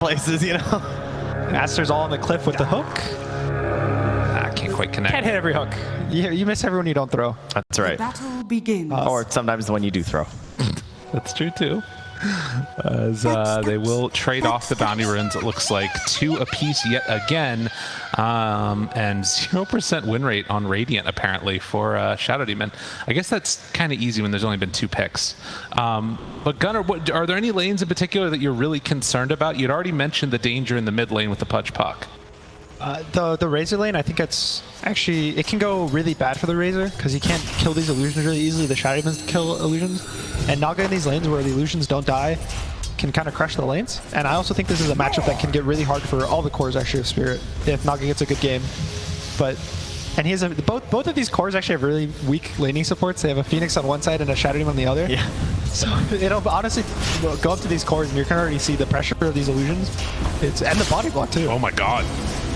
places, you know? Aster's all on the cliff with the hook. I can't quite connect. Can't hit every hook. You miss everyone you don't throw. That's right. Battle begins. Or sometimes the one you do throw. That's true too. As they will trade off the bounty runes, it looks like 2 apiece yet again, and 0% win rate on Radiant apparently for Shadow Demon. I guess that's kind of easy when there's only been 2 picks. But Gunnar, are there any lanes in particular that you're really concerned about? You'd already mentioned the danger in the mid lane with the Pudge puck. The Razor lane, I think it's actually, it can go really bad for the Razor because he can't kill these illusions really easily. The Shadow Demons kill illusions. And Naga in these lanes where the illusions don't die can kind of crush the lanes. And I also think this is a matchup that can get really hard for all the cores actually of Spirit if Naga gets a good game. And he has both of these cores actually have really weak laning supports. They have a Phoenix on one side and a Shadow Demon on the other. Yeah. So it'll honestly go up to these cores and you can already see the pressure of these illusions. And the body block too. Oh my god.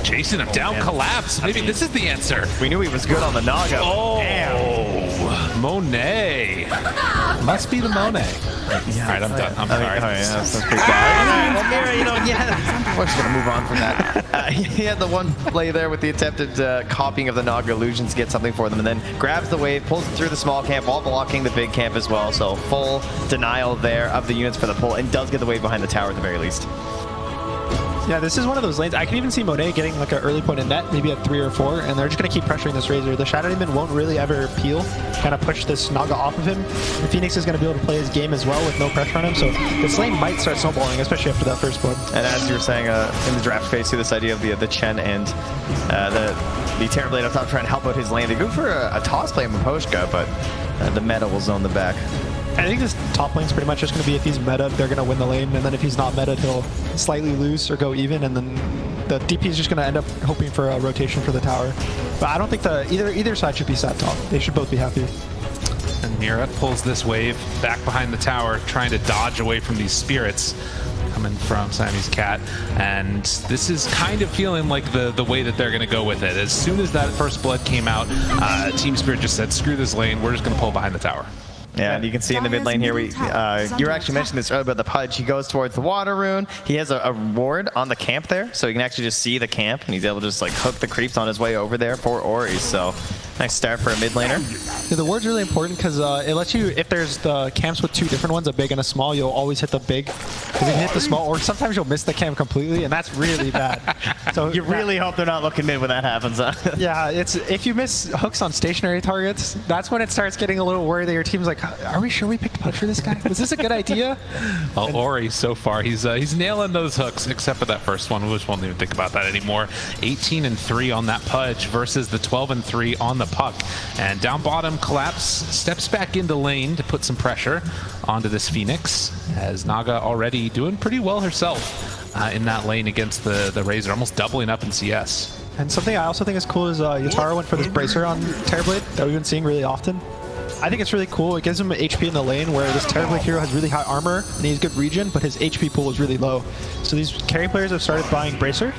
Chasing him down, man. collapse. Maybe this is the answer. We knew he was good on the Naga. Oh, damn. Monet. Must be the Monet. Yeah. All right, I'm done. I'm sorry. That's pretty bad. Well, Mira, you know, yeah. We're just going to move on from that. He had the one play there with the attempted copying of the Naga illusions to get something for them, and then grabs the wave, pulls it through the small camp while blocking the big camp as well. So full denial there of the units for the pull, and does get the wave behind the tower at the very least. Yeah, this is one of those lanes. I can even see Monet getting like an early point in net, maybe at 3 or 4, and they're just going to keep pressuring this Razor. The Shadow Demon won't really ever peel, kind of push this Naga off of him. The Phoenix is going to be able to play his game as well with no pressure on him, so this lane might start snowballing, especially after that first blood. And as you were saying in the draft phase, too, this idea of the Chen and the Terrorblade up top trying to help out his lane. They go for a toss play with Poshka, but the meta will zone the back. I think this top lane's pretty much just going to be if he's meta, they're going to win the lane, and then if he's not meta, he'll slightly lose or go even, and then the DP is just going to end up hoping for a rotation for the tower. But I don't think either side should be sat top. They should both be happy. And Mira pulls this wave back behind the tower, trying to dodge away from these spirits coming from Siamese Cat, and this is kind of feeling like the way that they're going to go with it. As soon as that first blood came out, TSpirit just said, screw this lane, we're just going to pull behind the tower. Yeah, and you can see in the mid lane here, you actually mentioned this earlier about the Pudge. He goes towards the water rune. He has a ward on the camp there, so you can actually just see the camp, and he's able to just like hook the creeps on his way over there for Ori. So nice start for a mid laner. Yeah, the ward's really important because it lets you, if there's the camps with 2 different ones, a big and a small, you'll always hit the big. Because you can hit the small, or sometimes you'll miss the camp completely, and that's really bad. So You really hope they're not looking mid when that happens, huh? yeah, it's if you miss hooks on stationary targets, that's when it starts getting a little worried that your team's like, are we sure we picked Pudge for this guy? Was this a good idea? Well, Ori so far, he's nailing those hooks, except for that first one. We just won't even think about that anymore. 18-3 on that Pudge versus the 12-3 on the puck. And down bottom, Collapse steps back into lane to put some pressure onto this Phoenix, as Naga already doing pretty well herself in that lane against the Razor, almost doubling up in CS. And something I also think is cool is Yatara went for this bracer on Terrorblade that we've been seeing really often. I think it's really cool. It gives him HP in the lane where this Terrorblade hero has really high armor and he has good regen, but his HP pool is really low. So these carry players have started buying bracer,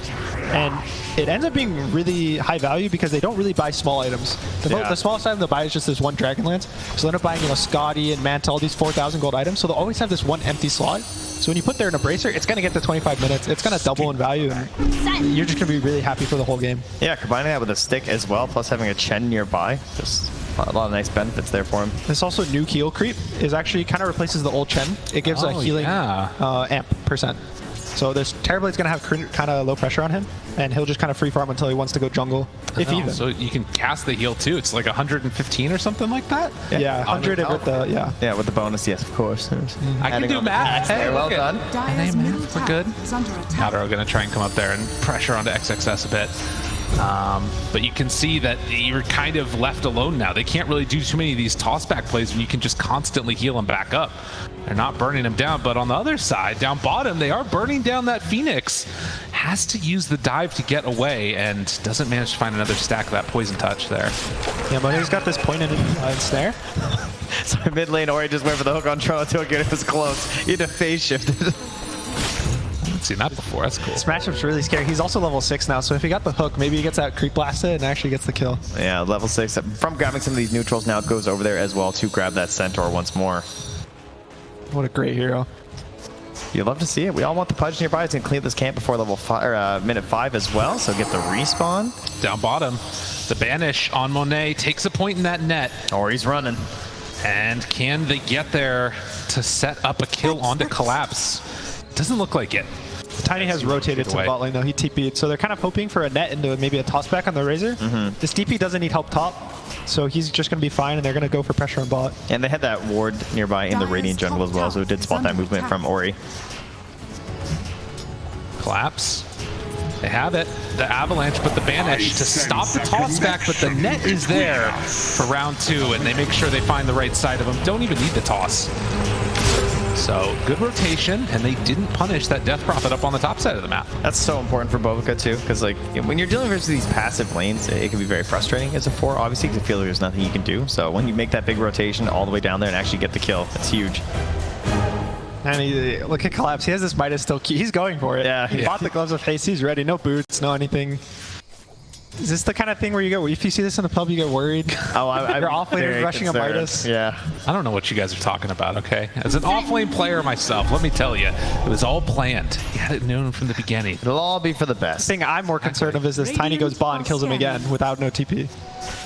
and it ends up being really high value because they don't really buy small items. The smallest item they'll buy is just this one Dragonlance. So they end up buying, you know, Scotty and Manta, all these 4,000 gold items. So they'll always have this one empty slot. So when you put there in a bracer, it's going to get to 25 minutes. It's going to double in value, and you're just going to be really happy for the whole game. Yeah, combining that with a stick as well, plus having a Chen nearby, just a lot of nice benefits there for him. This also new heal creep is actually kind of replaces the old Chen. It gives a healing amp %. So this Terrorblade's going to have kind of low pressure on him, and he'll just kind of free farm until he wants to go jungle, if even. So you can cast the heal too. It's like 115 or something like that? Yeah, 100 with the, Yeah, with the bonus, yes, of course. I can do math. Hey, well done. We're good. Now they're going to try and come up there and pressure onto XXS a bit. But you can see that you're kind of left alone now. They can't really do too many of these tossback plays when you can just constantly heal them back up. They're not burning him down, but on the other side, down bottom, they are burning down that Phoenix. Has to use the dive to get away and doesn't manage to find another stack of that poison touch there. Yeah, but he's got this point in snare. So mid lane, Ori just went for the hook on TORONTOTOKYO. It was close. He had to phase shift it. I haven't seen that before. That's cool. This matchup's really scary. He's also level 6 now, so if he got the hook, maybe he gets that creep blasted and actually gets the kill. Yeah, level 6. From grabbing some of these neutrals, now it goes over there as well to grab that Centaur once more. What a great hero. You'd love to see it. We all want the Pudge nearby. It's going to clean this camp before level 5, or minute 5 as well, so get the respawn. Down bottom, the banish on Monet takes a point in that net. Or he's running. And can they get there to set up a kill onto Collapse? Doesn't look like it. Tiny has rotated to the bot lane though. He TP'd, so they're kind of hoping for a net into maybe a toss back on the Razor. This DP doesn't need help top, so he's just going to be fine, and they're going to go for pressure on bot. And they had that ward nearby in the Radiant jungle as well, so it did spot that movement from Ori. Collapse. They have it. The avalanche, but the banish to stop the toss back, but the net is there for round 2, and they make sure they find the right side of him. Don't even need the toss. So good rotation, and they didn't punish that Death Prophet up on the top side of the map. That's so important for Bovica too, because like when you're dealing with these passive lanes, it can be very frustrating as a 4, obviously, because you feel like there's nothing you can do. So when you make that big rotation all the way down there and actually get the kill, it's huge. And look at Collapse. He has this Midas still. He's going for it. Yeah. He bought the gloves of haste. He's ready. No boots, no anything. Is this the kind of thing where you go, if you see this in the pub, you get worried? Oh, You're off-laners rushing a Midas. Yeah. I don't know what you guys are talking about, okay? As an off-lane player myself, let me tell you, it was all planned. You had it known from the beginning. It'll all be for the best. The thing I'm more concerned of is this Tiny goes bot and kills him again without no TP.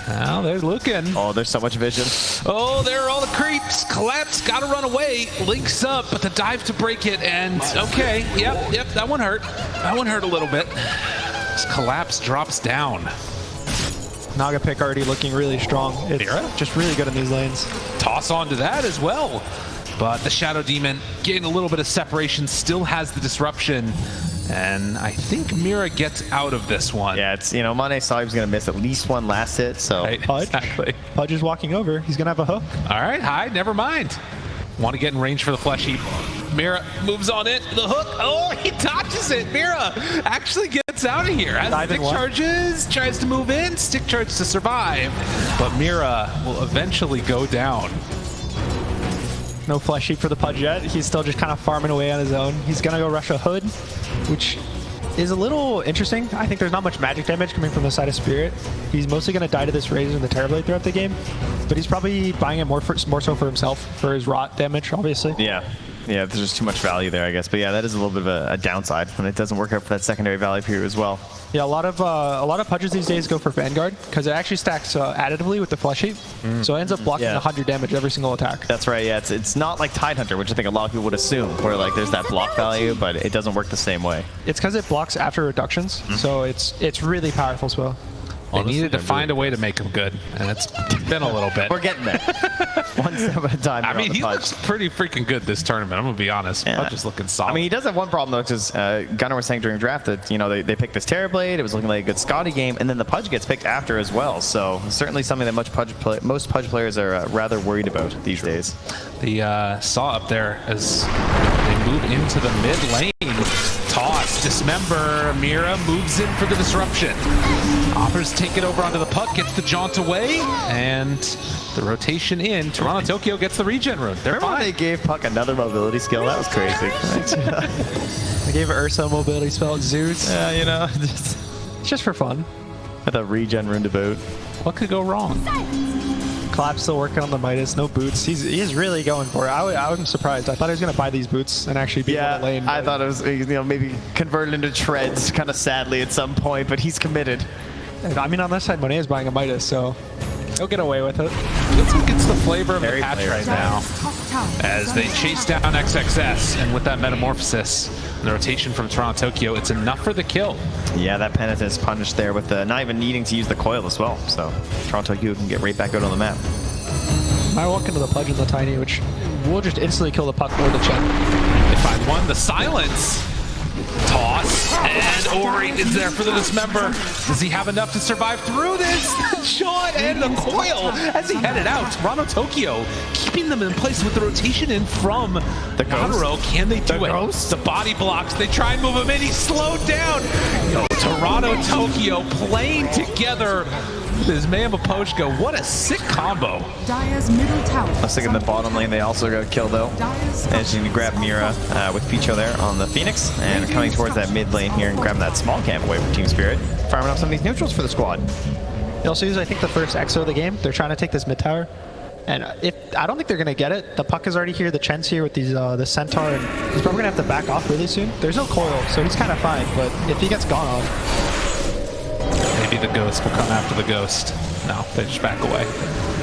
Now they're looking. Oh, there's so much vision. Oh, there are all the creeps. Collapse, gotta run away. Links up, but the dive to break it, and okay, yep, that one hurt. That one hurt a little bit. Collapse drops down. Naga pick already looking really strong. It's just really good in these lanes. Toss onto that as well. But the Shadow Demon getting a little bit of separation, still has the disruption. And I think Mira gets out of this one. Yeah, it's, you know, Mane saw he was going to miss at least one last hit, so. Right, Pudge. exactly. Pudge is walking over. He's going to have a hook. All right, hi, never mind. Want to get in range for the flesh heap. Mira moves on it, the hook. Oh, he dodges it. Mira actually gets out of here. As stick charges, tries to move in, stick charge to survive. But Mira will eventually go down. No flesh heap for the Pudge yet. He's still just kind of farming away on his own. He's going to go rush a hood, which is a little interesting. I think there's not much magic damage coming from the side of Spirit. He's mostly going to die to this Razor and the Terrorblade throughout the game, but he's probably buying it more so for himself, for his rot damage, obviously. Yeah. Yeah, there's just too much value there, I guess. But yeah, that is a little bit of a downside when it doesn't work out for that secondary value period as well. Yeah, a lot of Pudges these days go for Vanguard because it actually stacks additively with the flesh heap, so it ends up blocking 100 damage every single attack. That's right. Yeah, it's not like Tidehunter, which I think a lot of people would assume, where like there's that block value, but it doesn't work the same way. It's because it blocks after reductions, so it's really powerful spell. They needed to find a way to make him good, and it's been a little bit. We're getting there. One step at a time. I mean, he looks pretty freaking good this tournament, I'm going to be honest. Yeah. Pudge is looking solid. I mean, he does have one problem, though, because Gunnar was saying during draft that, you know, they picked this Terrorblade, it was looking like a good Scotty game, and then the Pudge gets picked after as well. So certainly something that most Pudge players are rather worried about these days. The Saw up there as they move into the mid lane. Toss, dismember, Mira moves in for the disruption. Offers take it over onto the puck, gets the jaunt away, and the rotation in. TORONTOTOKYO gets the regen rune. They're Remember when they gave Puck another mobility skill? That was crazy. They gave Ursa a mobility spell, Zeus. Yeah, you know, It's just for fun. with a regen rune to boot. What could go wrong? Collapse still working on the Midas, no boots. He's really going for it. I was surprised. I thought he was going to buy these boots and actually be on the lane. I thought it was, you know, maybe converted into treads kind of sadly at some point, but he's committed. I mean, on this side, Monet is buying a Midas, so he'll get away with it. That's who gets the flavor of the Very patch player right now. As they chase down XXS, and with that Metamorphosis and the rotation from TORONTOTOKYO, it's enough for the kill. Yeah, that Penitence punished there with not even needing to use the coil as well. So TORONTOTOKYO can get right back out on the map. I walk into the Pudge and the Tiny, which will just instantly kill the puck or the check. They find one, the silence. Toss, and Ori is there for the dismember. Does he have enough to survive through this? Shot and the coil as he headed out. TORONTOTOKYO keeping them in place with the rotation in from the Nagaro. Can they do it? The body blocks. They try and move him in. He's slowed down. Yo, TORONTOTOKYO playing together. His man Pochko, what a sick combo. Dire's middle tower. I was thinking the bottom lane, they also got killed though. And she's gonna grab Mira with Picho there on the Phoenix, and coming towards that mid lane here and grabbing that small camp away from TSpirit. Farming up some of these neutrals for the squad. They also use, I think, the first EXO of the game. They're trying to take this mid tower. And I don't think they're gonna get it. The puck is already here. The Chen's here with these the Centaur, and he's probably gonna have to back off really soon. There's no coil, so he's kind of fine. But if he gets gone on, maybe the Ghost will come after the Ghost. No, they just back away.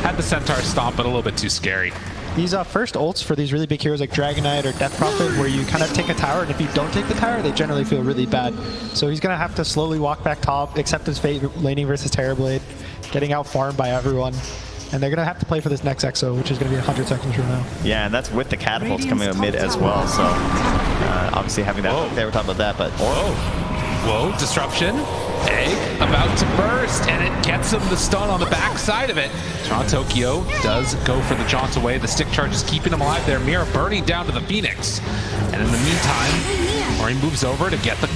Had the Centaur stomp, but a little bit too scary. These first ults for these really big heroes like Dragon Knight or Death Prophet, where you kind of take a tower, and if you don't take the tower, they generally feel really bad. So he's gonna have to slowly walk back top, accept his fate, laning versus Terrorblade, getting out farmed by everyone. And they're going to have to play for this next EXO, which is going to be 100 seconds from now. Yeah, and that's with the catapults coming up mid as well. So obviously having that, they were talking about that, but... Whoa, disruption. Egg about to burst, and it gets him the stun on the back side of it. TORONTOTOKYO does go for the jaunt away. The stick charge is keeping him alive there. Mira burning down to the Phoenix. And in the meantime, Ori moves over to get the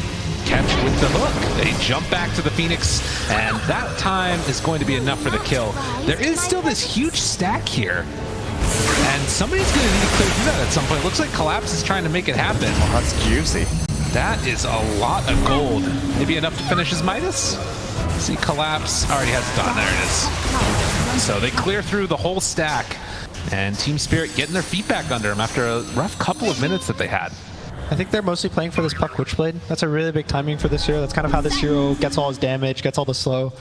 catch with the hook. They jump back to the Phoenix, and that time is going to be enough for the kill. There is still this huge stack here, and somebody's going to need to clear through that at some point. Looks like Collapse is trying to make it happen. Well, that's juicy. That is a lot of gold. Maybe enough to finish his Midas? See, Collapse already has it done. There it is. So they clear through the whole stack, and TSpirit getting their feet back under him after a rough couple of minutes that they had. I think they're mostly playing for this Puck Witchblade. That's a really big timing for this hero. That's kind of how this hero gets all his damage, gets all the slow.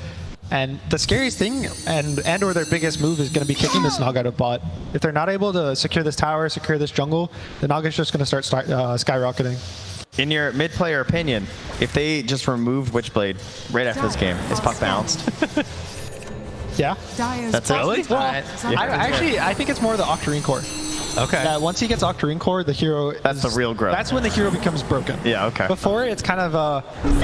And the scariest thing, and or their biggest move, is going to be kicking this Naga out of bot. If they're not able to secure this tower, secure this jungle, the Naga's just going to start skyrocketing. In your mid-player opinion, if they just removed Witchblade right after this game, is Puck balanced? Yeah. That's it? Really? Well, I think it's more the Octarine Core. Okay. That once he gets Octarine Core, the hero... That's the real growth. That's when the hero becomes broken. Yeah, okay. Before, it's kind of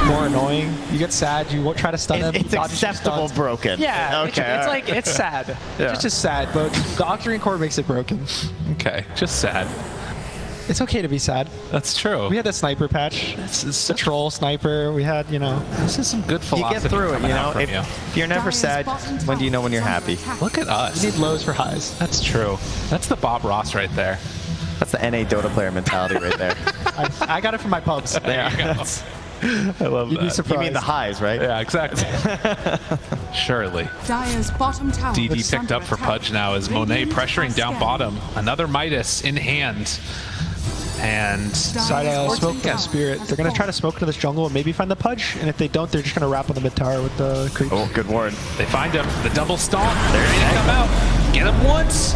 more annoying. You get sad, you won't try to stun him. It's dodge acceptable stuns. broken. Yeah, okay. it's like, it's sad. Yeah. It's just sad, but the Octarine Core makes it broken. Okay, just sad. It's okay to be sad. That's true. We had the sniper patch. This The troll sniper. We had, you know... is some good You philosophy. get through it, you coming know? out from If you're never sad, when do you know when you're happy? Look at us. You need lows for highs. That's true. That's the Bob Ross right there. That's the NA Dota player mentality right there. I got it from my pubs. There you go. I love You'd be that. surprised. You mean the highs, right? Yeah, exactly. Surely. Dire's bottom tower DD is picked under up for attack. Pudge now as Monet pressuring down bottom. Another Midas in hand. And Side smoke that spirit. They're going to try to smoke into this jungle and maybe find the Pudge. And if they don't, they're just going to wrap on the mid tower with the creeps. Oh, good ward. they find him. The double stomp. There he come out. Get him once.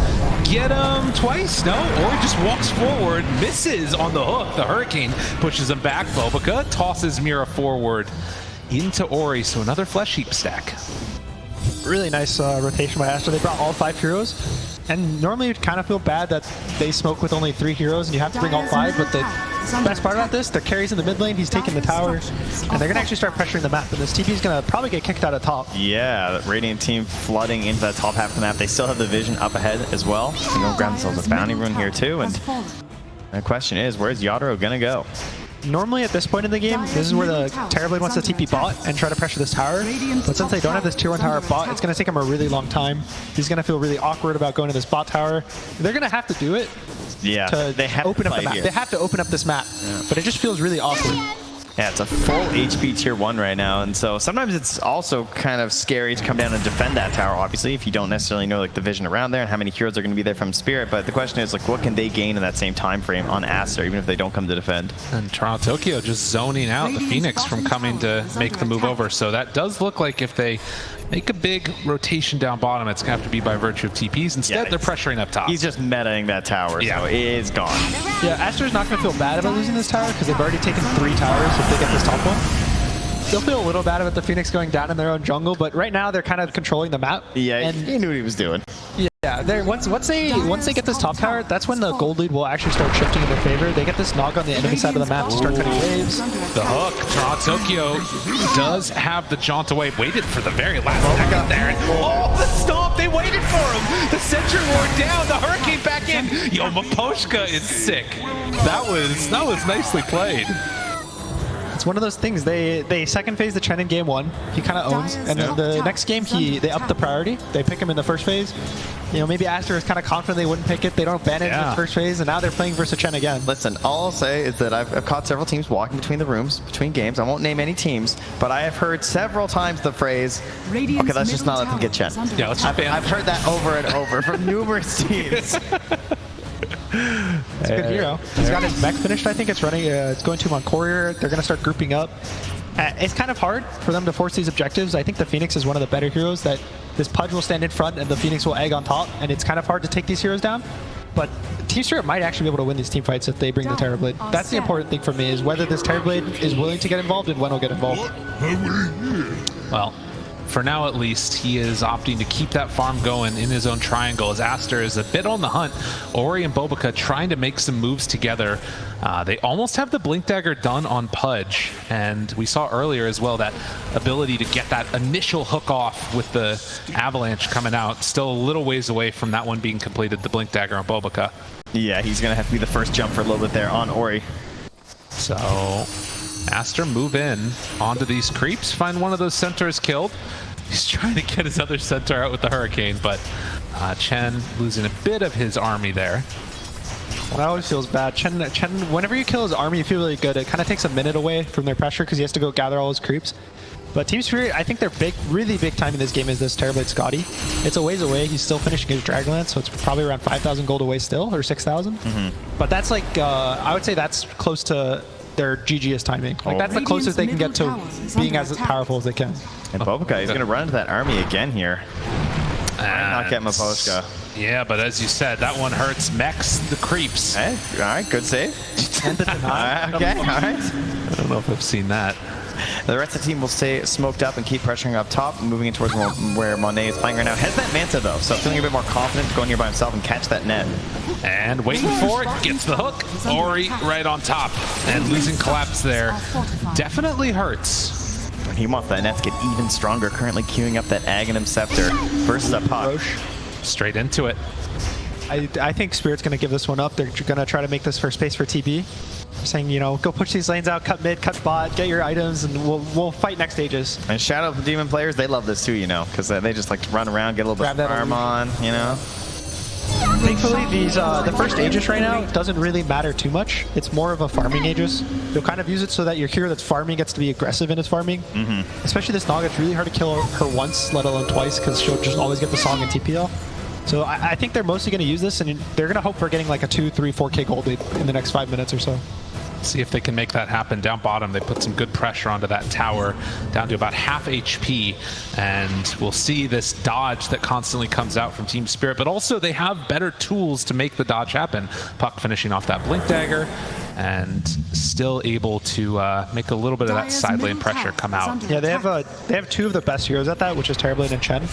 Get him twice. No. Or he just walks forward. Misses on the hook. The Hurricane pushes him back. Bobica tosses Mira forward into Ori. So another Flesh Heap stack. Really nice rotation by Aster. They brought all 5 heroes. And normally you'd kind of feel bad that they smoke with only 3 heroes and you have to bring all 5, but the best part about this, the carry's in the mid lane, he's taking the tower, and they're going to actually start pressuring the map, and this TP's going to probably get kicked out of top. Yeah, the Radiant team flooding into that top half of the map. They still have the vision up ahead as well. They're going to grab themselves a bounty rune here too, and the question is, where's Yadro going to go? Normally at this point in the game, this is where the Terrorblade wants to TP bot and try to pressure this tower, but since they don't have this tier 1 tower bot, it's going to take him a really long time. He's going to feel really awkward about going to this bot tower. They're going to have to do it Yeah, to they have open to up the fight map. here. They have to open up this map, but it just feels really awkward. Yeah, it's a full HP tier 1 right now, and so sometimes it's also kind of scary to come down and defend that tower, obviously, if you don't necessarily know like the vision around there and how many heroes are going to be there from Spirit, but the question is, like, what can they gain in that same time frame on Aster, even if they don't come to defend? And TORONTOTOKYO just zoning out the Phoenix from coming to make the move over. So that does look like if they make a big rotation down bottom, it's going to have to be by virtue of TPs. Instead, Yeah, they're pressuring up top. He's just metaing that tower, Yeah. so it is gone. Yeah, Aster's not going to feel bad about losing this tower because they've already taken 3 towers if they get this top one. They'll feel a little bad about the Phoenix going down in their own jungle, but right now they're kind of controlling the map. Yeah, and he knew what he was doing. yeah, they're once they get this top tower, that's when the gold lead will actually start shifting in their favor. They get this Naga on the enemy side of the map to start cutting waves. The hook. TORONTOTOKYO does have the jaunt away. Waited for the very last second there. Oh, the stomp. They waited for him. The Sentry Ward down. The Hurricane back in. Yo, Maposhka is sick. That was nicely played. It's one of those things. They second phase the Chen in game 1. He kind of owns, and then the next game they up the priority. They pick him in the first phase, You know, maybe Aster is kind of confident they wouldn't pick it. They don't ban it in the first phase, and now they're playing versus Chen again. Listen, all I'll say is that I've caught several teams walking between the rooms, between games. I won't name any teams, but I have heard several times the phrase, okay, let's just not let them get Chen. Yeah, let's I've heard that over and over from numerous teams. It's a good hero. He's got his mech finished, I think. It's running. It's going to him on courier. They're going to start grouping up. It's kind of hard for them to force these objectives. I think the Phoenix is one of the better heroes that this Pudge will stand in front and the Phoenix will egg on top, and it's kind of hard to take these heroes down. But TSpirit might actually be able to win these team fights if they bring the Terrorblade. That's the important thing for me, is whether this Terrorblade is willing to get involved and when he'll get involved. Well, for now at least, he is opting to keep that farm going in his own triangle as Aster is a bit on the hunt. Ori and Bobica trying to make some moves together. They almost have the Blink Dagger done on Pudge, and we saw earlier as well that ability to get that initial hook off with the Avalanche coming out. Still a little ways away from that one being completed, the Blink Dagger on Bobica. Yeah, he's going to have to be the first jump for a little bit there on Ori. So Aster move in onto these creeps, find one of those centaurs killed. He's trying to get his other centaur out with the Hurricane, but Chen losing a bit of his army there. Well, that always feels bad. Chen, whenever you kill his army, you feel really good. It kind of takes a minute away from their pressure because he has to go gather all his creeps. But TSpirit, I think they're big, really big time in this game is this Terrorblade Scotty. It's a ways away. He's still finishing his Dragonlance, so it's probably around 5,000 gold away still, or 6,000. But that's like, I would say that's close to their GG's timing. Like that's the closest they can get to being as powerful as they can. And Bobica, he's going to run into that army again here. Not get Maposhka. Yeah, but as you said, that one hurts mechs the creeps. Hey, all right, good save. And the deny. Okay, all right. I don't know if I've seen that. The rest of the team will stay smoked up and keep pressuring up top, moving in towards where Monet is playing right now. Has that Manta though, so feeling a bit more confident to go in here by himself and catch that net. And waiting for it, gets the hook. Ori right on top, and losing collapse there definitely hurts. He wants that net to get even stronger, currently queuing up that Aghanim Scepter versus a Puck. Straight into it. I think Spirit's going to give this one up. They're going to try to make this for space for TB. Saying, you know, go push these lanes out, cut mid, cut bot, get your items, and we'll fight next stages. And shout out to Demon players, they love this too, you know, because they just like to run around, get a little bit of farm on, you know. Thankfully, these the first Aegis right now doesn't really matter too much. It's more of a farming Aegis. You'll kind of use it so that your hero that's farming gets to be aggressive in his farming. Especially this Naga, it's really hard to kill her once, let alone twice, because she'll just always get the song in TPL. So I think they're mostly going to use this, and they're going to hope for getting like a 2, 3, 4K gold lead in the next 5 minutes or so. See if they can make that happen. Down bottom, they put some good pressure onto that tower, down to about half HP, and we'll see this dodge that constantly comes out from TSpirit, but also they have better tools to make the dodge happen. Puck finishing off that Blink Dagger, and still able to make a little bit of that side lane pressure come out. Yeah, they have two of the best heroes at that, which is Terrorblade and Chen.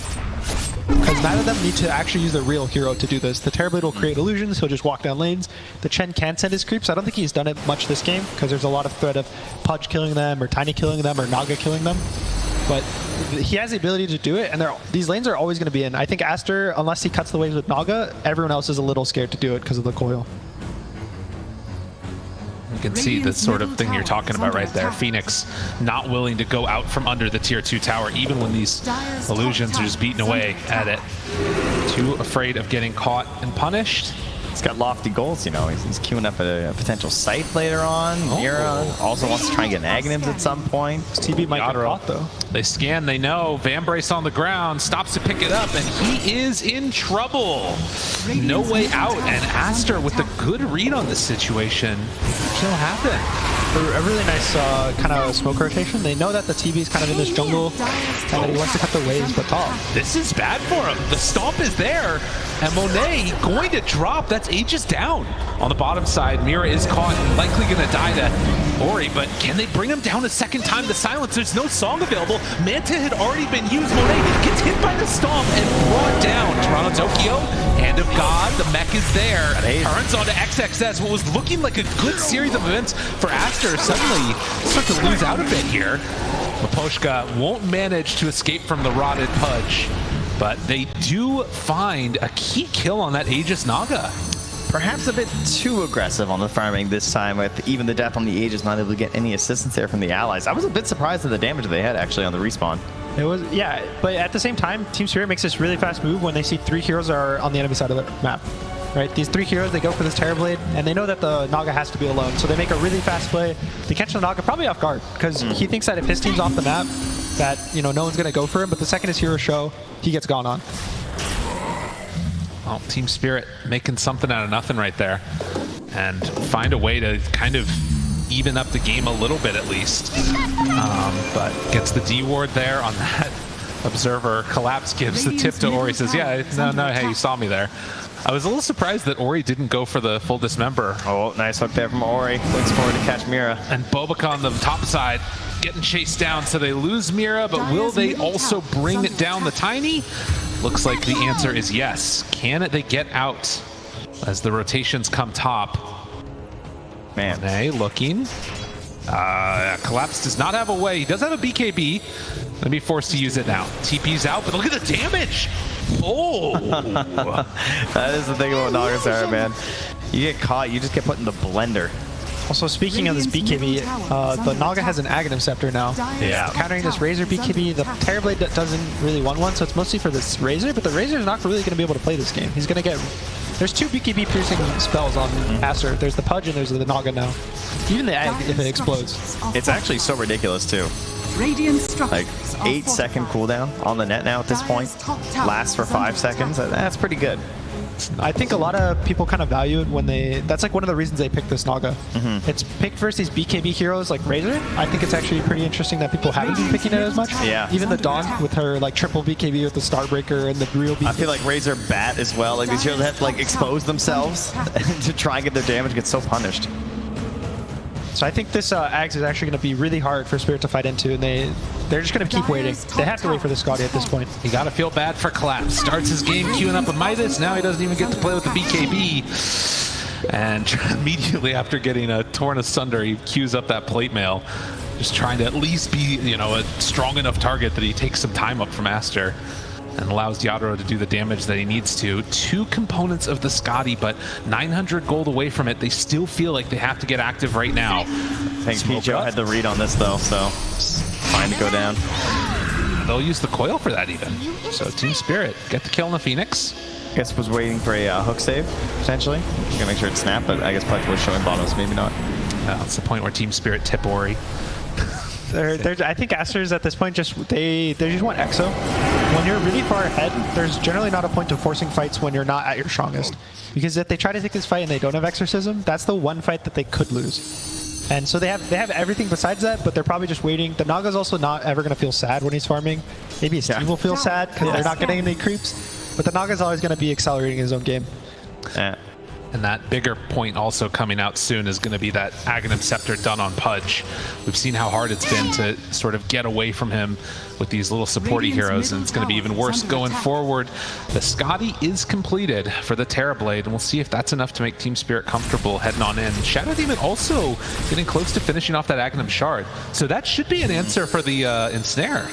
Because neither of them need to actually use the real hero to do this. The Terrorblade will create illusions, he'll just walk down lanes. The Chen can send his creeps. I don't think he's done it much this game, because there's a lot of threat of Pudge killing them, or Tiny killing them, or Naga killing them. But he has the ability to do it, and these lanes are always going to be in. I think Aster, unless he cuts the waves with Naga, everyone else is a little scared to do it because of the coil. You can see the sort of thing you're talking about right there. Phoenix not willing to go out from under the tier 2 tower, even when these illusions are just beating away at it. Too afraid of getting caught and punished. He's got lofty goals, you know. He's queuing up a potential scythe later on. Mira also wants to try and get Aghanims at some point. TB might get caught, though. They scan, they know. Vambrace on the ground, stops to pick it up, and he is in trouble. No way out, and Aster with a good read on this situation. What'll happen? A really nice kind of smoke rotation. They know that the TB is kind of in this jungle, and that he wants to cut the waves, but top. This is bad for him. The stomp is there, and Monet going to drop. That's Aegis down. On the bottom side, Mira is caught, likely going to die to Ori, but can they bring him down a second time? The silence, there's no song available. Manta had already been used. Monet gets hit by the stomp and brought down. TORONTOTOKYO, Hand of God, the mech is there. Turns onto XXS, what was looking like a good series of events for Aster. Suddenly start to lose out a bit here. Maposhka won't manage to escape from the rotted Pudge, but they do find a key kill on that Aegis Naga. perhaps a bit too aggressive on the farming this time, with even the death on the Aegis not able to get any assistance there from the allies. I was a bit surprised at the damage they had actually on the respawn. It was, yeah, but at the same time, TSpirit makes this really fast move when they see 3 heroes are on the enemy side of the map. Right, these 3 heroes, they go for this Terrorblade, and they know that the Naga has to be alone, so they make a really fast play. They catch the Naga probably off guard, because he thinks that if his team's off the map, that, you know, no one's going to go for him, but the second his heroes show, he gets gone on. Well, TSpirit making something out of nothing right there, and find a way to kind of even up the game a little bit at least. But gets the D ward there on that Observer. Collapse gives the tip to Ori, says, yeah, no, hey, you saw me there. I was a little surprised that Ori didn't go for the full dismember. Oh, nice hook there from Ori. Looks forward to catch Mira. And Bobaka on the top side getting chased down, so they lose Mira, but will they also bring down the Tiny? Looks like the answer is yes. Can they get out as the rotations come top? Man. Hey, looking. Collapse does not have a way. He does have a BKB. Gonna be forced to use it now. TP's out, but look at the damage. Oh. That is the thing about Naga's Arrow, man. You get caught, you just get put in the blender. Also, speaking of this BKB, the Naga has an Aghanim Scepter now. Yeah. Countering this Razor BKB, the Terrorblade doesn't really want one, so it's mostly for this Razor, but the Razor is not really going to be able to play this game. He's going to get... There's 2 BKB piercing spells on Aster. There's the Pudge and there's the Naga now. Even the Egg, if it explodes. It's actually so ridiculous, too. Like, 8-second cooldown on the net now at this point. Lasts for 5 seconds. That's pretty good. I think a lot of people kind of value it when they... That's like one of the reasons they picked this Naga. It's picked versus these BKB heroes like Razor. I think it's actually pretty interesting that people haven't been picking it as much. Yeah. Even the Dawn with her like triple BKB with the Starbreaker and the real BKB. I feel like Razor Bat as well. Like these heroes have to like expose themselves to try and get their damage, get so punished. So I think this Ags is actually going to be really hard for Spirit to fight into, and they're just going to keep waiting. They have to wait for the Scotty at this point. You gotta feel bad for Collapse. Starts his game queuing up a Midas, now he doesn't even get to play with the BKB. And immediately after getting torn asunder, he queues up that plate mail. Just trying to at least be, you know, a strong enough target that he takes some time up from Aster and allows Yadro to do the damage that he needs to. 2 components of the Scotty, but 900 gold away from it. They still feel like they have to get active right now. I think PGL had the read on this though, so fine to go down. They'll use the coil for that even. So TSpirit get the kill on the Phoenix. I guess was waiting for a hook save, potentially. Gonna make sure it snapped, but I guess Pudge was showing bottoms, maybe not. That's the point where TSpirit tip Ori. I think Aster's at this point they just want EXO. When you're really far ahead, there's generally not a point of forcing fights when you're not at your strongest. Because if they try to take this fight and they don't have Exorcism, that's the one fight that they could lose. And so they have everything besides that, but they're probably just waiting. The Naga's also not ever going to feel sad when he's farming. Maybe his team will feel sad because they're not getting any creeps. But the Naga's always going to be accelerating his own game. Yeah. And that bigger point also coming out soon is going to be that Aghanim Scepter done on Pudge. We've seen how hard it's been to sort of get away from him with these little supporty heroes, and it's going to be even worse going forward. The Scotty is completed for the Terrorblade, and we'll see if that's enough to make TSpirit comfortable heading on in. Shadow Demon also getting close to finishing off that Aghanim Shard, so that should be an answer for the Ensnare.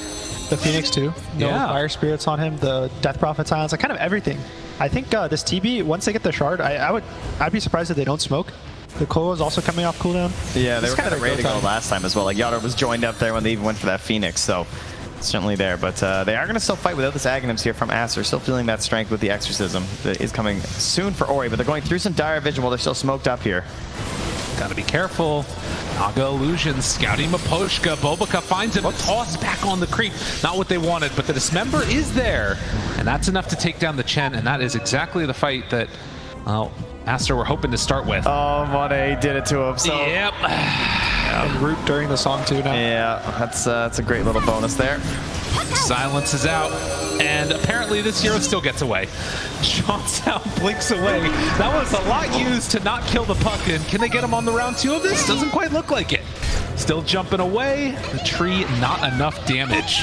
The Phoenix too. No Fire Spirits on him, the Death Prophet Silence, like kind of everything. I think this TB, once they get the Shard, I'd be surprised if they don't smoke. The Koa is also coming off cooldown. Yeah, they were kind of ready to go last time as well. Like Yadro was joined up there when they even went for that Phoenix, so it's certainly there. But they are going to still fight without this Aghanims here from Aster. Still feeling that strength with the Exorcism that is coming soon for Ori, but they're going through some dire vision while they're still smoked up here. Gotta be careful. Naga Illusion scouting Maposhka. Bobaka finds him. Toss back on the creep. Not what they wanted, but the Dismember is there. And that's enough to take down the Chen, and that is exactly the fight that, well, Aster were hoping to start with. Oh, Monet did it to him. So. Yep. And Root during the song too now. Yeah, that's a great little bonus there. Silence is out, and apparently this hero still gets away. Sean Sound blinks away. That was a lot used to not kill the puck, and can they get him on the round 2 of this? Doesn't quite look like it. Still jumping away. The tree, not enough damage.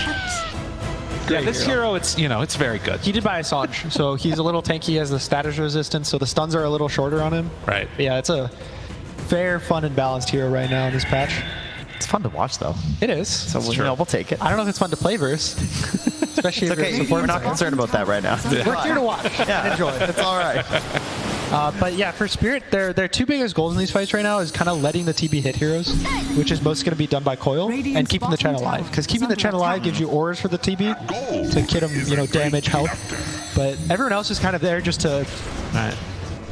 Yeah, this hero, it's very good. He did buy Assange, so he's a little tanky, he has the status resistance, so the stuns are a little shorter on him. Right. But yeah, it's a fair, fun, and balanced hero right now in this patch. It's fun to watch, though. It is. So we'll take it. I don't know if it's fun to play verse. Especially it's if okay. it's We're not concerned about that right now. We're here to watch and enjoy. It's all right. But yeah, for Spirit, their two biggest goals in these fights right now is kind of letting the TB hit heroes, which is most going to be done by Coil, and keeping the Chen alive. Because keeping the Chen alive gives you auras for the TB to get him, you know, damage, health. But everyone else is kind of there just to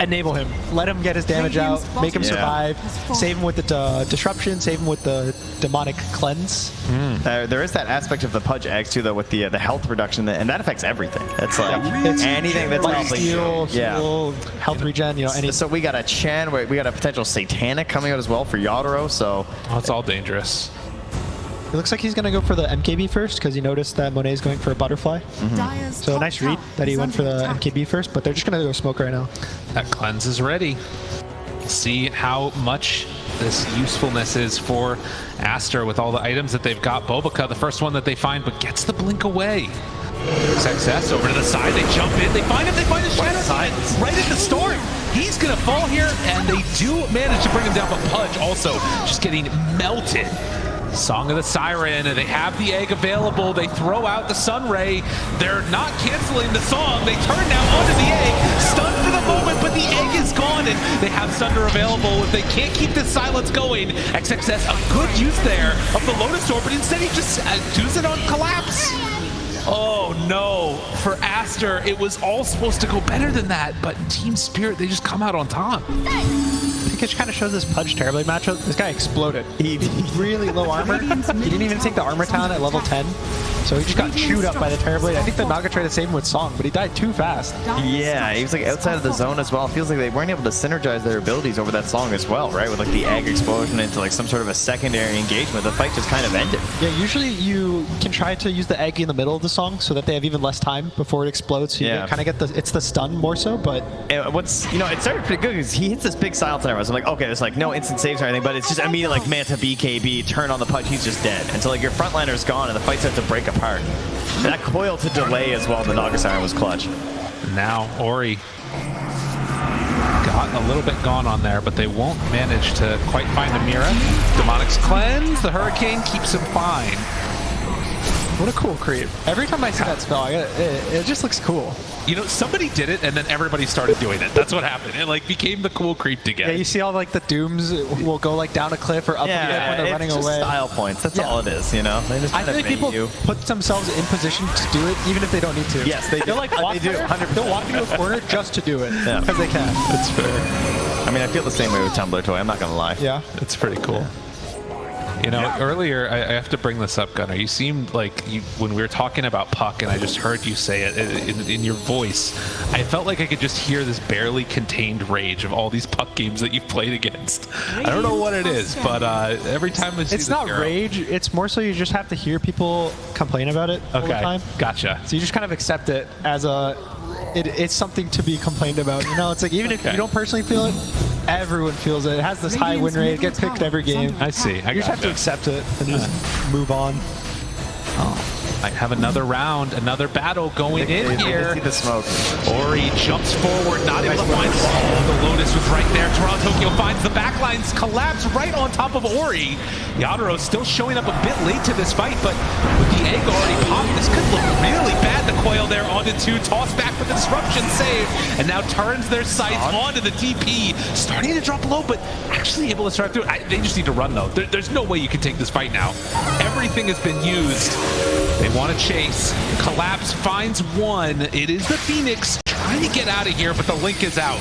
enable him, let him get his damage out, make him survive, save him with the disruption, save him with the demonic cleanse. There is that aspect of the Pudge eggs too, though, with the health reduction, and that affects everything. It's like anything that's life steal, heal, health regen, you know, any. So we got a Chen, we got a potential Satanic coming out as well for Yadoro. So it's all dangerous. It looks like he's going to go for the MKB first because he noticed that Monet is going for a butterfly. So a nice read that he went for the MKB first, but they're just going to go smoke right now. That cleanse is ready. See how much this usefulness is for Aster with all the items that they've got. Bobica, the first one that they find, but gets the blink away. Success over to the side. They jump in. They find him. They find his shadow side right in the storm. He's going to fall here, and they do manage to bring him down, but Pudge also just getting melted. Song of the Siren, they have the egg available, they throw out the Sun Ray, they're not canceling the song, they turn now onto the egg, stunned for the moment, but the egg is gone, and they have Sunder available. If they can't keep this silence going, XXS, a good use there of the Lotus Orb, but instead he just does it on Collapse. Oh no, for Aster, it was all supposed to go better than that, but TSpirit, they just come out on top. I think it kind of shows this Pudge Terrorblade matchup. This guy exploded. He's really low armor. He didn't even take the armor talent at level 10. So he just got chewed up by the Terrorblade. I think the Naga tried to save him with Song, but he died too fast. Yeah, he was like outside of the zone as well. It feels like they weren't able to synergize their abilities over that Song as well, right? With like the egg explosion into like some sort of a secondary engagement. The fight just kind of ended. Yeah, usually you can try to use the egg in the middle of the Song so that they have even less time before it explodes. So you kind of get it's the stun more so, but... And what's, you know, it started pretty good because he hits this big silence on everyone. So I'm like, okay, there's like no instant saves or anything, but it's just immediate like Manta BKB, turn on the Pudge, he's just dead. And so like your frontliner's gone and the fight starts to break apart. That coil to delay as well, the Naga Siren was clutch. Now Ori got a little bit gone on there, but they won't manage to quite find a Mira. Demonic's cleanse, the Hurricane keeps him fine. What a cool creep. Every time I see that spell, it just looks cool. You know, somebody did it and then everybody started doing it. That's what happened. It like became the cool creep to get. Yeah, you see all like the dooms will go like down a cliff or up a cliff when they're running just away. Style points. That's all it is, you know? They just I think people put themselves in position to do it even if they don't need to. Yes, they do. They'll like walk they do. 100%. They'll walk into a corner just to do it because they can. That's fair. I mean, I feel the same way with Tumblr Toy. I'm not going to lie. Yeah. It's pretty cool. You know, earlier, I have to bring this up, Gunnar. You seemed like, when we were talking about Puck, and I just heard you say it in your voice, I felt like I could just hear this barely contained rage of all these Puck games that you've played against. I don't know what it is, but every time I see it's not hero, rage. It's more so you just have to hear people complain about it all the time. Gotcha. So you just kind of accept it as it's something to be complained about. You know, it's like even if you don't personally feel it, everyone feels it. It has this high win rate. It gets picked every game. I see. You just have to accept it and just move on. I have another round, another battle going in here. See the smoke. Ori jumps forward, not able to find the Lotus was right there. TORONTOTOKYO finds the backlines, collapse right on top of Ori. Yadoro still showing up a bit late to this fight, but with the egg already popped, this could look really bad. The coil there onto two, toss back with the disruption save, and now turns their sights onto the DP, starting to drop low, but actually able to strike through. They just need to run though. There's no way you can take this fight now. Everything has been used. They want to chase. Collapse finds one. It is the Phoenix trying to get out of here, but the link is out.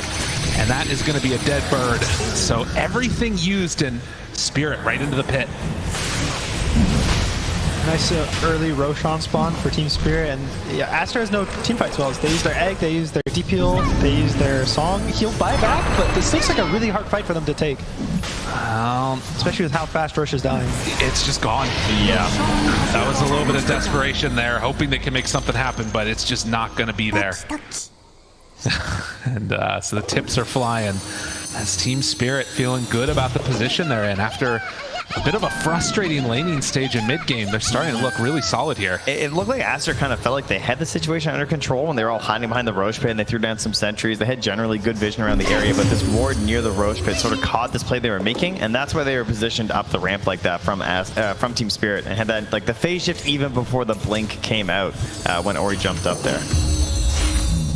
And that is going to be a dead bird. So everything used in Spirit right into the pit. Nice early Roshan spawn for TSpirit, and yeah, Aster has no teamfight spells. They use their egg, they use their deep heal, they use their song. He'll buy back, but this looks like a really hard fight for them to take. Especially with how fast Rosh is dying. It's just gone. Yeah. That was a little bit of desperation there, hoping they can make something happen, but it's just not going to be there. And so the tips are flying as TSpirit feeling good about the position they're in after a bit of a frustrating laning stage in mid-game. They're starting to look really solid here. It looked like Aster kind of felt like they had the situation under control when they were all hiding behind the Roche pit and they threw down some sentries. They had generally good vision around the area, but this ward near the Roche pit sort of caught this play they were making, and that's why they were positioned up the ramp like that from TSpirit and had that like the phase shift even before the blink came out when Ori jumped up there.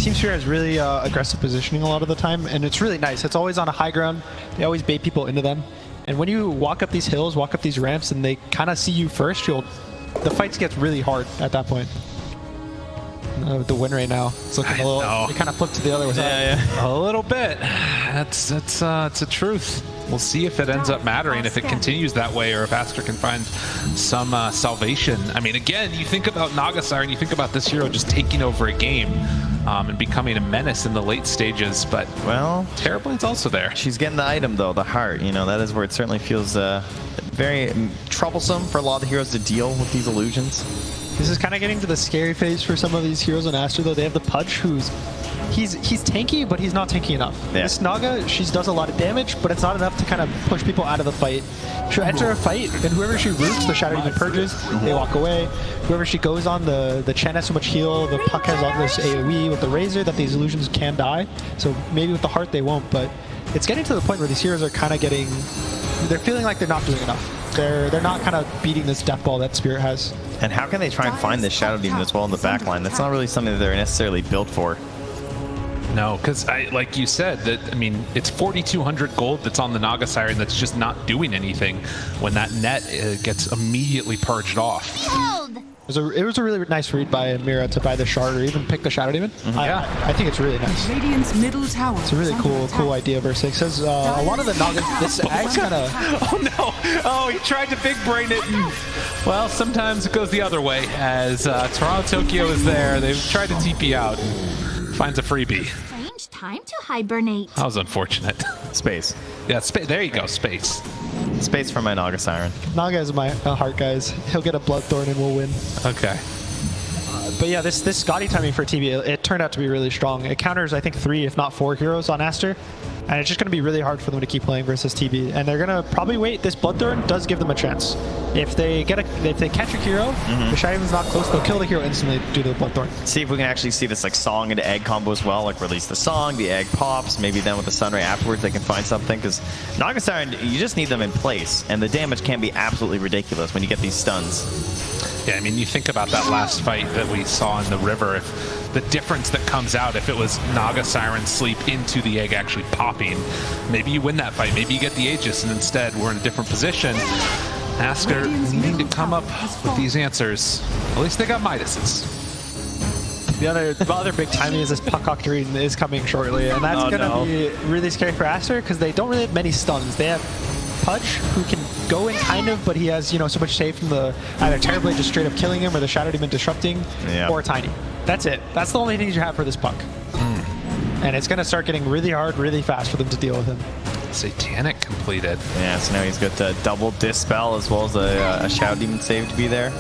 Team Spirit has really aggressive positioning a lot of the time, and it's really nice. It's always on a high ground. They always bait people into them. And when you walk up these hills, walk up these ramps, and they kind of see you first, the fights gets really hard at that point. The win right now. It's looking a little. It kind of flipped to the other side. Yeah. A little bit. It's a truth. We'll see if it ends up mattering, if it continues that way, or if Aster can find some salvation. I mean, again, you think about Naga Siren, you think about this hero just taking over a game and becoming a menace in the late stages, but, well, Terrorblade's also there. She's getting the item, though, the heart. You know, that is where it certainly feels very troublesome for a lot of the heroes to deal with these illusions. This is kind of getting to the scary phase for some of these heroes on Aster, though. They have the Pudge, he's tanky, but he's not tanky enough. Yeah. This Naga, she does a lot of damage, but it's not enough to kind of push people out of the fight. She'll enter a fight, and whoever she roots, the Shadow Demon purges, they walk away. Whoever she goes on, the Chen has so much heal, the Puck has all this AoE with the Razor that these illusions can die. So maybe with the heart they won't, but it's getting to the point where these heroes are kind of they're feeling like they're not doing enough. They're not kind of beating this death ball that Spirit has. And how can they try and find this Shadow Demon as well in the backline? That's not really something that they're necessarily built for. No, because like you said, I mean, it's 4,200 gold that's on the Naga Siren that's just not doing anything when that net gets immediately purged off. It was a really nice read by Mira to buy the shard or even pick the Shadow Demon. I think it's really nice. Radiant's middle tower. It's a really cool idea. Versus it says a lot of the Naga. This Ag's kind of. Oh no! Oh, he tried to big brain it. And, well, sometimes it goes the other way. As Tokyo is there, they've tried to TP out. Finds a freebie. Strange time to hibernate. That was unfortunate. Space. Yeah, there you go, space. Space for my Naga Siren. Naga is my heart, guys. He'll get a Bloodthorn and we'll win. Okay. But yeah, this Scotty timing for TB, it turned out to be really strong. It counters, I think, 3, if not 4 heroes on Aster. And it's just going to be really hard for them to keep playing versus TB. And they're going to probably wait. This Bloodthorn does give them a chance. If they catch a hero, the Shadow Demon's not close, they'll kill the hero instantly due to the Bloodthorn. See if we can actually see this like song into egg combo as well. Like release the song, the egg pops, maybe then with the Sunray afterwards they can find something. Because Naga Siren, you just need them in place, and the damage can be absolutely ridiculous when you get these stuns. Yeah, I mean, you think about that last fight that we saw in the river, if the difference that comes out, if it was Naga Siren sleep into the egg actually popping, maybe you win that fight, maybe you get the Aegis, and instead we're in a different position. Aster needing to come up with these answers. At least they got Midas's. The other big timing is this Puck Octarine is coming shortly, and that's going to be really scary for Aster because they don't really have many stuns. They have Pudge, who can go in kind of, but he has, so much save from the either Terrorblade just straight up killing him or the Shadow Demon disrupting, or Tiny. That's it. That's the only things you have for this Puck. And it's going to start getting really hard, really fast for them to deal with him. Satanic completed. Yeah, so now he's got a double Dispel as well as a Shadow Demon save to be there.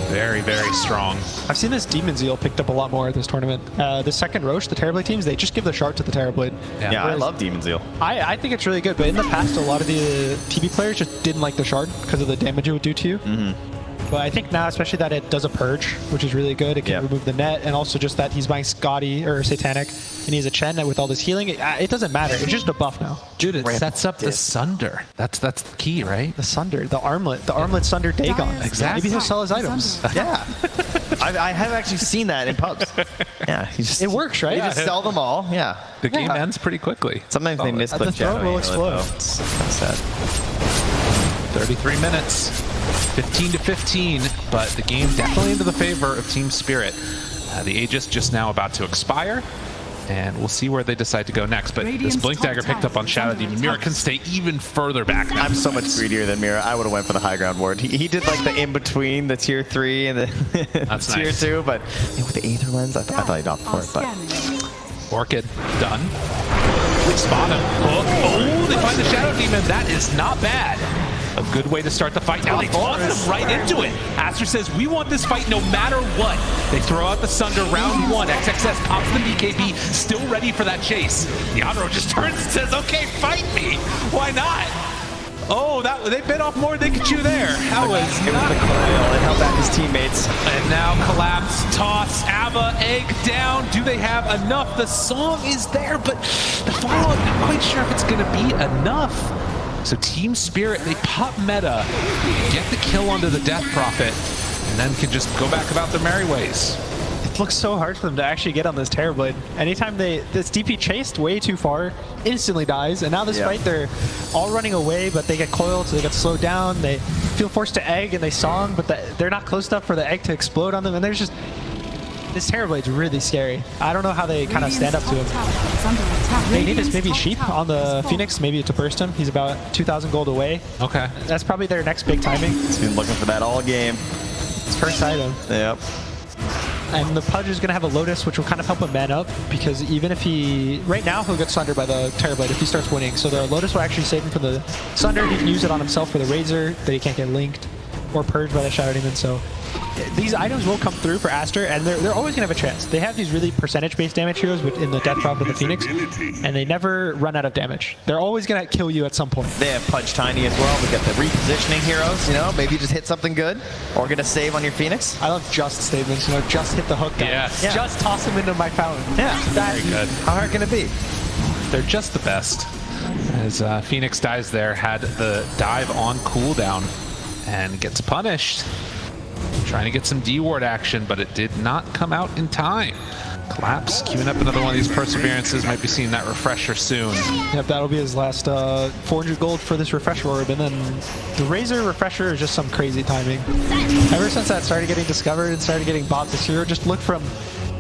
Very, very strong. I've seen this Demon Zeal picked up a lot more at this tournament. The second Roche, the Terrorblade teams, they just give the shard to the Terrorblade. Yeah, I love Demon Zeal. I think it's really good, but in the past, a lot of the TB players just didn't like the shard because of the damage it would do to you. But I think now, especially that it does a purge, which is really good. It can remove the net, and also just that he's buying Scotty or Satanic, and he has a Chen with all this healing. It doesn't matter. It's just a buff now. Dude, it sets up the Sunder. That's the key, right? The Sunder, the armlet Sunder Dagon. Exactly. Maybe he'll sell his items. Yeah. I have actually seen that in pubs. Yeah, it works, right? You just sell them all. Yeah. The game ends pretty quickly. Sometimes they misclick the throat will explode. It's kind of sad. 33 minutes. 15-15, but the game definitely into the favor of Team Spirit. The Aegis just now about to expire, and we'll see where they decide to go next. But this Blink Dagger picked up on Shadow Demon. Mira can stay even further back now. I'm so much greedier than Mira. I would have went for the high ground ward. He did like the in-between, the tier 3 and the tier 2, but with the Aether Lens, I thought he'd opt for it. But Orchid, done. They spot him. Oh, they find the Shadow Demon. That is not bad. A good way to start the fight. Now they toss him right into it. Aster says, we want this fight no matter what. They throw out the Sunder, round 1. XXS pops the BKB, still ready for that chase. Yadro just turns and says, okay, fight me. Why not? Oh, they bit off more than they could chew there. That was not the coil. It held back his teammates. And now collapse, toss, Ava, egg down. Do they have enough? The song is there, but the follow-up, not quite sure if it's going to be enough. So Team Spirit, they pop meta, get the kill onto the Death Prophet, and then can just go back about their merry ways. It looks so hard for them to actually get on this Terrorblade. Anytime this DP chased way too far, instantly dies. And now this fight, they're all running away, but they get coiled, so they get slowed down. They feel forced to egg, and they song, but they're not close enough for the egg to explode on them. And there's just... This Terrorblade's really scary. I don't know how they kind of stand up to him. They need is maybe Sheep on the Phoenix, maybe to burst him. He's about 2,000 gold away. Okay. That's probably their next big timing. He's been looking for that all game. It's first item. Yep. And the Pudge is going to have a Lotus, which will kind of help him man up, because even if he... Right now, he'll get sundered by the Terrorblade if he starts winning. So the Lotus will actually save him from the Sunder. He can use it on himself for the Razor, that he can't get linked or purged by the Shadow Demon. So these items will come through for Aster, and they're always going to have a chance. They have these really percentage-based damage heroes in the Death Drop and the Phoenix, and they never run out of damage. They're always going to kill you at some point. They have Pudge Tiny as well. We got the repositioning heroes, you know, maybe just hit something good or get a save on your Phoenix. I love just statements, you know, just hit the hook down. Yes. Yeah. Just toss him into my fountain. Yeah, Very good. How hard can it be? They're just the best. As Phoenix dies there, had the dive on cooldown and gets punished. Trying to get some D-ward action, but it did not come out in time. Collapse, queuing up another one of these perseverances. Might be seeing that refresher soon. Yep, that'll be his last 400 gold for this refresher orb, and then the Razor refresher is just some crazy timing. Ever since that started getting discovered and started getting bought, this hero just looked from,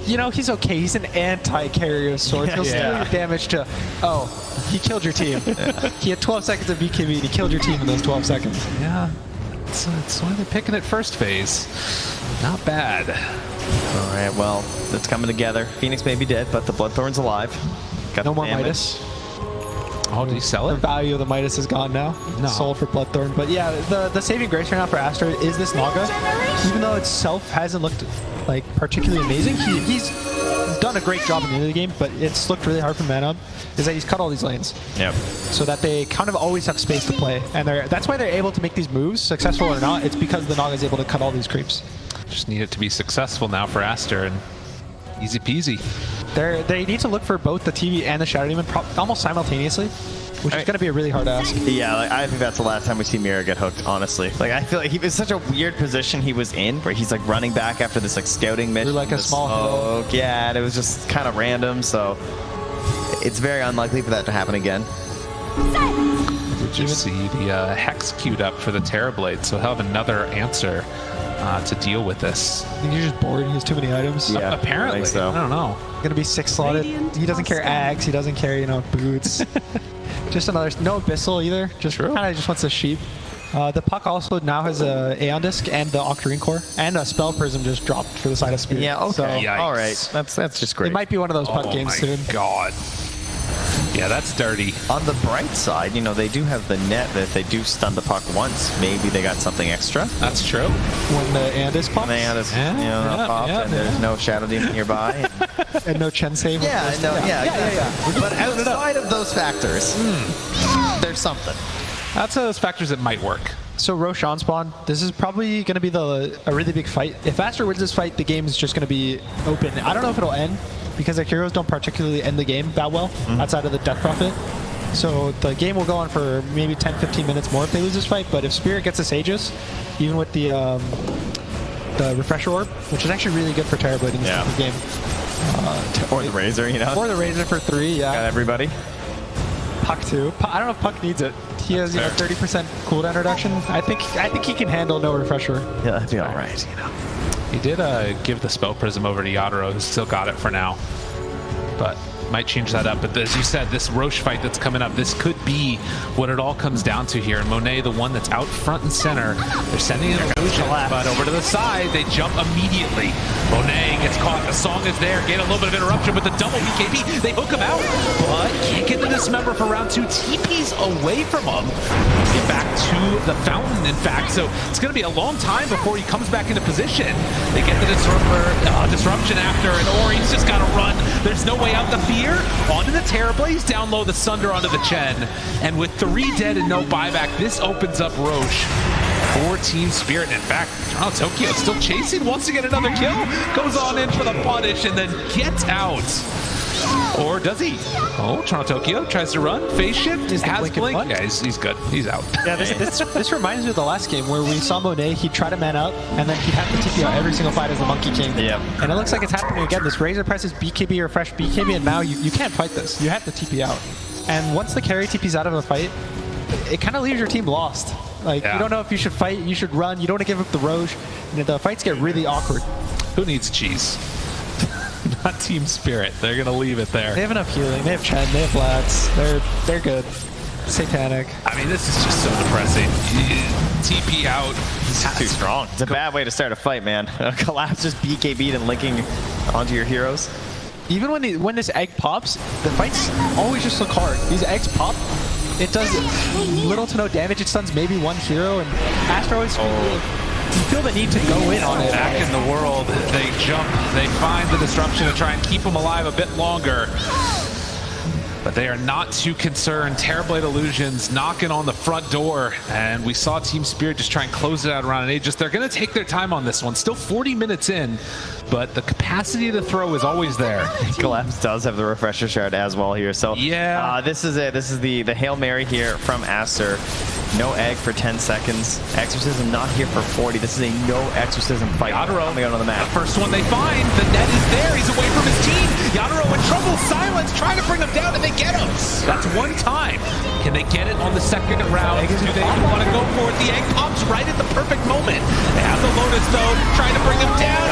you know, he's okay, he's an anti-carrier of sorts. He'll steal your damage to, oh, he killed your team. He had 12 seconds of BKB and he killed your team in those 12 seconds. Yeah, it's why they're picking it first phase. Not bad. All right, well, it's coming together. Phoenix may be dead, but the Bloodthorn's alive. Got No the more damage. Midas. Oh, did he sell The it? value of the Midas is gone now. No. Sold for Bloodthorn. But yeah, the saving grace right now for Aster is this Naga. Even though itself hasn't looked like particularly amazing, he's done a great job in the end of the game, but it's looked really hard for man up, is that he's cut all these lanes. Yep. So that they kind of always have space to play. And that's why they're able to make these moves, successful or not. It's because the Naga is able to cut all these creeps. Just need it to be successful now for Aster, and easy peasy. They need to look for both the TV and the Shadow Demon almost simultaneously, which is going to be a really hard ask. Yeah, like, I think that's the last time we see Mira get hooked, honestly. Like, I feel like he was such a weird position he was in, where he's like running back after this like scouting mission. Through, like, a small hill. Yeah, and it was just kind of random, so it's very unlikely for that to happen again. Did you see the Hex queued up for the Terrorblade, so he'll have another answer to deal with this. I think he's just bored. He has too many items. Yeah, Apparently, I think so. I don't know. Gonna be 6 slotted. He doesn't carry Axe. He doesn't carry, you know, boots. Just another, no Abyssal either. Just kind of just wants a sheep. The Puck also now has a Aeon Disc and the Octarine Core, and a Spell Prism just dropped for the side of Spirit. Yeah, okay. So Yikes. All right. That's just great. it might be one of those Puck games soon. God. Yeah, that's dirty. On the bright side, you know, they do have the net that if they do stun the puck once, maybe they got something extra. That's true. When the Aeon Disc pops, Man, it's, you know, yeah, popped, yeah, and there's no Shadow Demon nearby. and no Chen save. Yeah, Exactly. But outside of those factors, there's something. That's those factors that might work. So Roche on spawn, this is probably going to be a really big fight. If Aster wins this fight, the game is just going to be open. I don't know if it'll end, because their heroes don't particularly end the game that well, outside of the Death Prophet. So the game will go on for maybe 10-15 minutes more if they lose this fight, but if Spirit gets a Sages, even with the Refresher Orb, which is actually really good for Terrorblade in this type of game. Or the Razor, you know? Or the Razor for 3, yeah. Got everybody. Puck 2. I don't know if Puck needs it. He has 30% cooldown reduction. I think he can handle no Refresher. Yeah, that'd be all right, you know. He did give the Spell Prism over to Yadro, who's still got it for now. But might change that up. But as you said, this Roche fight that's coming up, this could be what it all comes down to here. And Monet, the one that's out front and center, they're sending in a illusion, but over to the side, they jump immediately. Monet gets caught. The song is there. Get a little bit of interruption with the double BKB. They hook him out, but can't get the dismember for round 2. TP's away from him. Get back to the fountain, in fact. So it's going to be a long time before he comes back into position. They get the disruption after, and Ori's just got to run. There's no way out the fear. Onto the Terrorblaze, down low the Sunder onto the Chen. And with 3 dead and no buyback, this opens up Roche for TSpirit. In fact, TORONTOTOKYO still chasing, wants to get another kill, goes on in for the punish, and then gets out. Or does he? Oh, TORONTOTOKYO tries to run. Phase shift. Is the Has blink blink. in Yeah, he's good. He's out. Yeah, this reminds me of the last game where we saw Monet. He'd try to man up, and then he'd have to TP out every single fight as the Monkey King. Yep. And it looks like it's happening again. This Razor presses BKB or fresh BKB, and now you can't fight this. You have to TP out. And once the carry TP's out of a fight, it kind of leaves your team lost. Like, you don't know if you should fight, you should run, you don't want to give up the Roche, and the fights get really awkward. Who needs cheese? Not TSpirit. They're going to leave it there. They have enough healing. They have Chen, they have Lads. They're good. Satanic. I mean, this is just so depressing. TP out. This is too strong. It's a bad way to start a fight, man. Collapse just BKB'd and linking onto your heroes. Even when this egg pops, the fights always just look hard. These eggs pop, it does little to no damage. It stuns maybe one hero, and Aster always you feel the need to go in on it. Back in the world, they jump, they find the disruption to try and keep them alive a bit longer. But they are not too concerned. Terrorblade Illusions knocking on the front door, and we saw TSpirit just try and close it out around an Aegis. They're going to take their time on this one. Still 40 minutes in, but the capacity to throw is always there. Collapse does have the refresher shard as well here. So yeah, this is it. This is the Hail Mary here from Aster. No egg for 10 seconds. Exorcism not here for 40. This is a no exorcism fight. Yadaro coming out on the map. The first one they find. The net is there. He's away from his team. Yadaro in trouble. Silence trying to bring him down, and they get him. That's one time. Can they get it on the second round? Do they want to go for it? The egg pops right at the perfect moment. They have the Lotus though, trying to bring him down.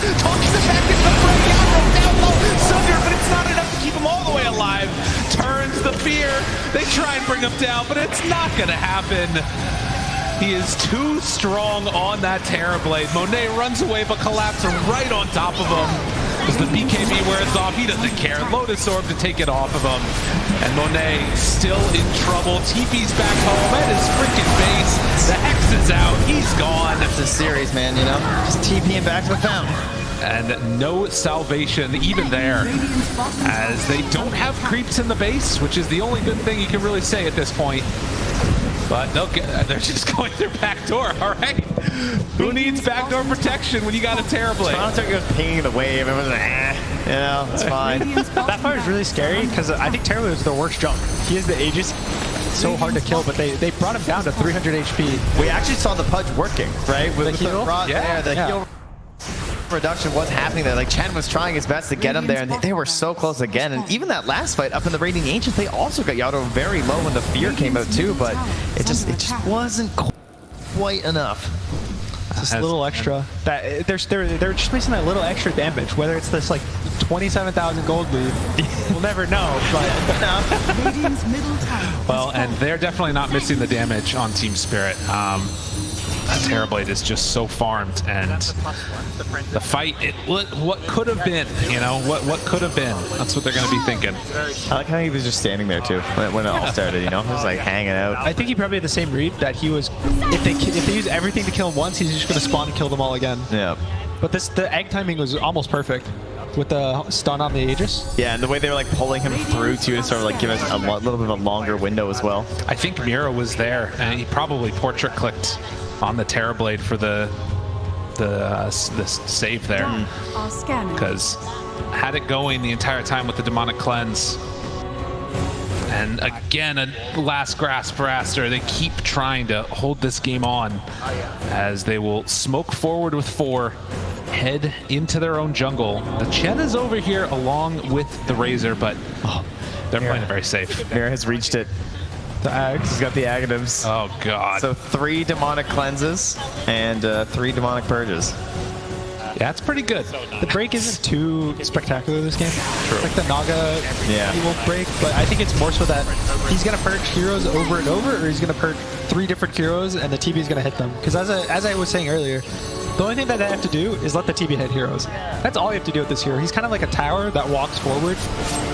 Talks it back into the fray. Yadaro down low. Sunder, but it's not enough to keep him all the way alive. Turns the fear. They try and bring him down, but it's not going to happen. He is too strong on that Terrorblade. Monet runs away, but Collapse right on top of him. As the BKB wears off, he doesn't care. Lotus Orb to take it off of him. And Monet still in trouble. TP's back home at his freaking base. The Hex is out. He's gone. It's a series, man, you know? Just TPing back to the fountain. And no salvation even there, as they don't have creeps in the base, which is the only good thing you can really say at this point. But they're just going through backdoor. All right, who needs backdoor protection when you got a Terrorblade? TORONTOTOKYO's pinging the wave. Everyone's like, you know, it's fine. That part is really scary because I think Terrorblade is the worst jump. He is the Aegis. So hard to kill, but they brought him down to 300 HP. We actually saw the Pudge working, right? With the heal? The heal reduction was happening there. Like, Chen was trying his best to get him there, and they were so close again. And even that last fight up in the Radiant Ancients, they also got Yadaro very low when the fear came out too, but it just wasn't quite enough. Just a little extra. They're just missing that little extra damage. Whether it's this like 27,000 gold lead, we'll never know. But well, and they're definitely not missing the damage on TSpirit. Terrorblade is just so farmed, and the fight, what could have been, you know, what could have been. That's what they're going to be thinking. I like how he was just standing there too when it all started, you know, just like hanging out. I think he probably had the same read that he was. If they use everything to kill him once, he's just going to spawn and kill them all again. Yeah. But the egg timing was almost perfect with the stun on the Aegis. Yeah, and the way they were like pulling him through too to sort of like give us a little bit of a longer window as well. I think Mira was there, and he probably portrait clicked on the Terrorblade for the save there, because had it going the entire time with the demonic cleanse. And again, a last grasp for Aster. They keep trying to hold this game on, as they will smoke forward with 4, head into their own jungle. The Chen is over here along with the Razor, but they're playing it very safe. Mira has reached it. The Ags. He's got the Agadams. Oh god. So 3 demonic cleanses and 3 demonic purges. Yeah, it's pretty good. The break isn't too spectacular this game. True. Like the Naga, he will break, but I think it's more so that he's going to purge heroes over and over, or he's going to purge 3 different heroes and the TB is going to hit them. Because as I was saying earlier, the only thing that they have to do is let the TB hit heroes. That's all you have to do with this hero. He's kind of like a tower that walks forward,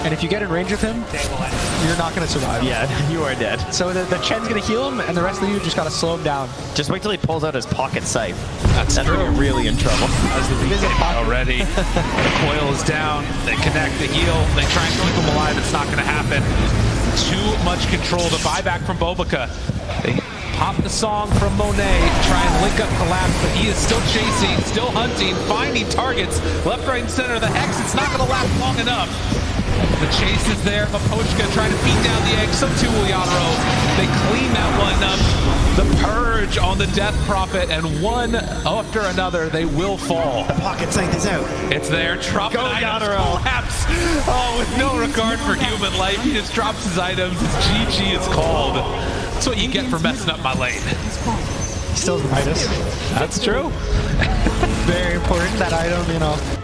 and if you get in range of him, you're not going to survive. Yeah, you are dead. So the Chen's going to heal him, and the rest of you just got to slow him down. Just wait till he pulls out his pocket scythe. That's when you're really in trouble. As the BKB already. The coil is down. They connect the heal. They try and keep him alive. It's not going to happen. Too much control. The buyback from Bobica. They pop the song from Monet, try and link up Collapse, but he is still chasing, still hunting, finding targets, left, right, and center. The Hex, it's not going to last long enough. The chase is there, Mapochka trying to beat down the egg, so too will Yatoro. They clean that one up. The Purge on the Death Prophet, and one after another, they will fall. The pocket scythe is out. It's there, dropping items, Collapse. Oh, with no regard for human life, he just drops his items. His GG is called. That's what you get for messing up my lane. Still the Midas. That's true. Very important, that item, you know.